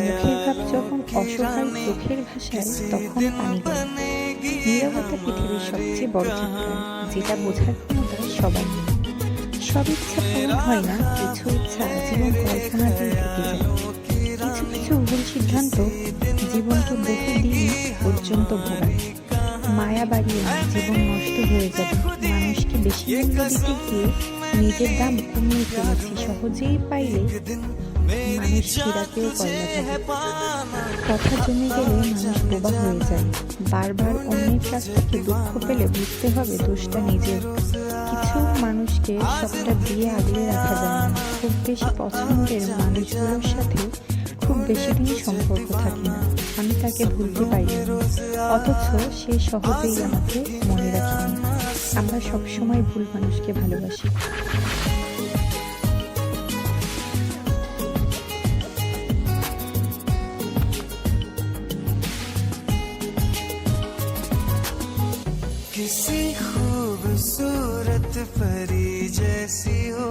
মুখের ভাব যখন অসহায় চোখের ভাষায় তখন পানি গড়ে। নীরবতা পৃথিবীর সবচেয়ে বড় চিৎকার, যেটা বোঝার ক্ষমতা সবার নেই। সব ইচ্ছা পূরণ হয় না, কিছু ইচ্ছা জীবন কল্পনাতেই থেকে যায়। কিছু কিছু ভুল সিদ্ধান্ত জীবনকে বহু দিন পর্যন্ত ভোগায়। মায়া বাড়িয়ে জীবন নষ্ট হয়ে যাবে। মানুষকে বেশি মূল্য দিতে গিয়ে নিজের দাম কমিয়ে ফেলেছি। সহজেই পাইলে মানুষ হীরাকেও কয়লা ভাবে। কথা জমে গেলে মানুষ বোবা হয়ে যায়। বারবার অন্যের কাছ থেকে দুঃখ পেলে বুঝতে হবে দোষটা নিজের। কিছু মানুষকে সবটা দিয়ে আগলে রাখা যায় না। খুব বেশি পছন্দের মানুষগুলোর সাথে খুব বেশি দিন সম্পর্ক থাকে না। আমি তাকে ভুলতে পারি না, অথচ সে সহজেই আমাকে মনে রাখে না। আমরা সবসময় ভুল মানুষকে ভালোবাসি। किसी खूबसूरत परी जैसी हो